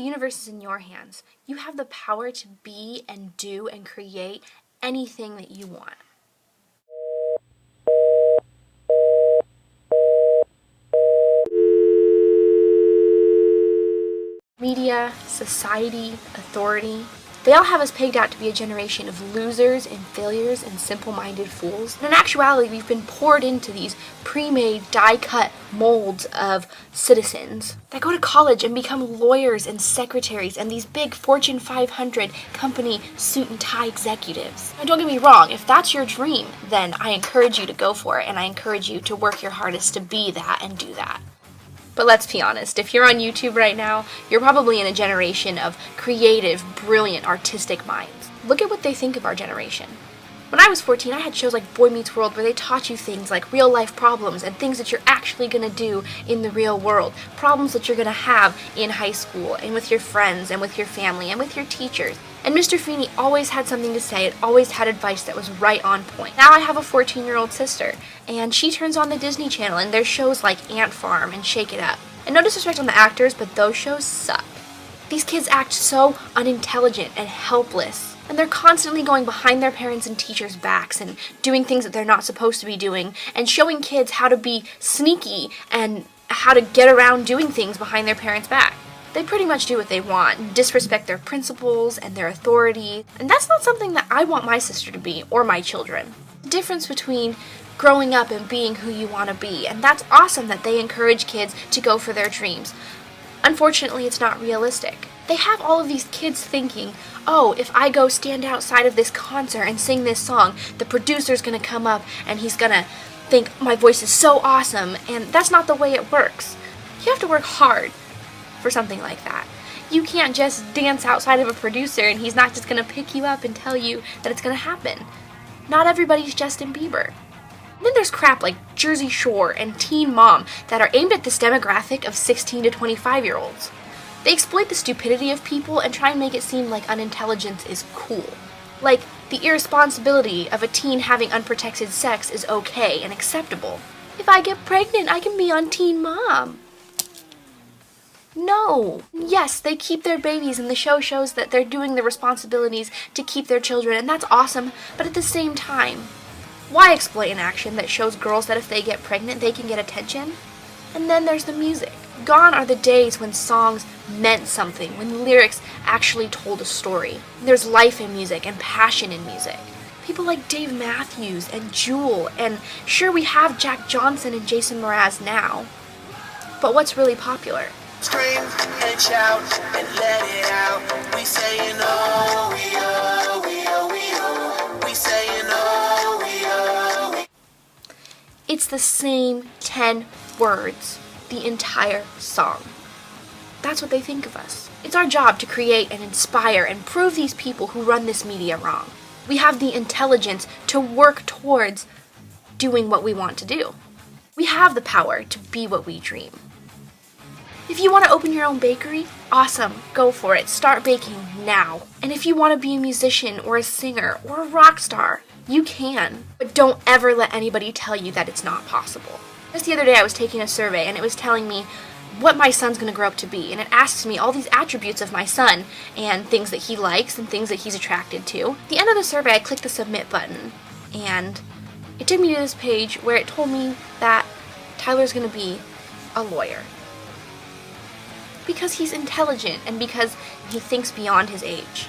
The universe is in your hands. You have the power to be and do and create anything that you want. Media, society, authority, they all have us pegged out to be a generation of losers and failures and simple-minded fools. And in actuality, we've been poured into these pre-made, die-cut molds of citizens that go to college and become lawyers and secretaries and these big Fortune 500 company suit and tie executives. Now, don't get me wrong, if that's your dream, then I encourage you to go for it, and I encourage you to work your hardest to be that and do that. But let's be honest, if you're on YouTube right now, you're probably in a generation of creative, brilliant, artistic minds. Look at what they think of our generation. When I was 14, I had shows like Boy Meets World where they taught you things like real life problems and things that you're actually going to do in the real world. Problems that you're going to have in high school and with your friends and with your family and with your teachers. And Mr. Feeney always had something to say. It always had advice that was right on point. Now I have a 14-year-old sister, and she turns on the Disney Channel, and there's shows like Ant Farm and Shake It Up. And no disrespect on the actors, but those shows suck. These kids act so unintelligent and helpless, and they're constantly going behind their parents' and teachers' backs and doing things that they're not supposed to be doing, and showing kids how to be sneaky and how to get around doing things behind their parents' back. They pretty much do what they want, disrespect their principles and their authority, and that's not something that I want my sister to be, or my children. The difference between growing up and being who you want to be, and that's awesome that they encourage kids to go for their dreams. Unfortunately, it's not realistic. They have all of these kids thinking, oh, if I go stand outside of this concert and sing this song, the producer's gonna come up and he's gonna think my voice is so awesome, and that's not the way it works. You have to work hard for something like that. You can't just dance outside of a producer and he's not just going to pick you up and tell you that it's going to happen. Not everybody's Justin Bieber. And then there's crap like Jersey Shore and Teen Mom that are aimed at this demographic of 16 to 25-year-olds. They exploit the stupidity of people and try and make it seem like unintelligence is cool. Like the irresponsibility of a teen having unprotected sex is okay and acceptable. If I get pregnant, I can be on Teen Mom. No. Yes, they keep their babies and the show shows that they're doing the responsibilities to keep their children, and that's awesome, but at the same time, why exploit an action that shows girls that if they get pregnant, they can get attention? And then there's the music. Gone are the days when songs meant something, when lyrics actually told a story. There's life in music and passion in music. People like Dave Matthews and Jewel, and sure, we have Jack Johnson and Jason Mraz now, but what's really popular? Scream and shout and let it out. We saying oh, we oh, we oh, we oh. We saying oh, we oh, we. It's the same 10 words the entire song. That's what they think of us. It's our job to create and inspire and prove these people who run this media wrong. We have the intelligence to work towards doing what we want to do. We have the power to be what we dream. If you want to open your own bakery, awesome, go for it. Start baking now. And if you want to be a musician or a singer or a rock star, you can. But don't ever let anybody tell you that it's not possible. Just the other day I was taking a survey and it was telling me what my son's going to grow up to be. And it asks me all these attributes of my son and things that he likes and things that he's attracted to. At the end of the survey, I clicked the submit button and it took me to this page where it told me that Tyler's going to be a lawyer. Because he's intelligent and because he thinks beyond his age.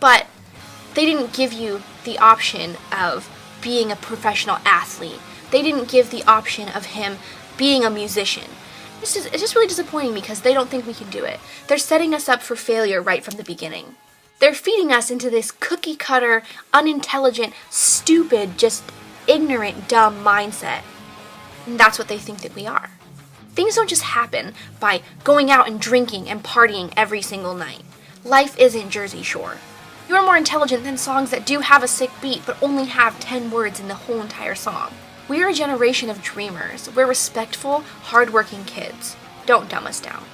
But they didn't give you the option of being a professional athlete. They didn't give the option of him being a musician. It's just really disappointing because they don't think we can do it. They're setting us up for failure right from the beginning. They're feeding us into this cookie cutter, unintelligent, stupid, just ignorant, dumb mindset. And that's what they think that we are. Things don't just happen by going out and drinking and partying every single night. Life isn't Jersey Shore. You are more intelligent than songs that do have a sick beat but only have 10 words in the whole entire song. We are a generation of dreamers. We're respectful, hardworking kids. Don't dumb us down.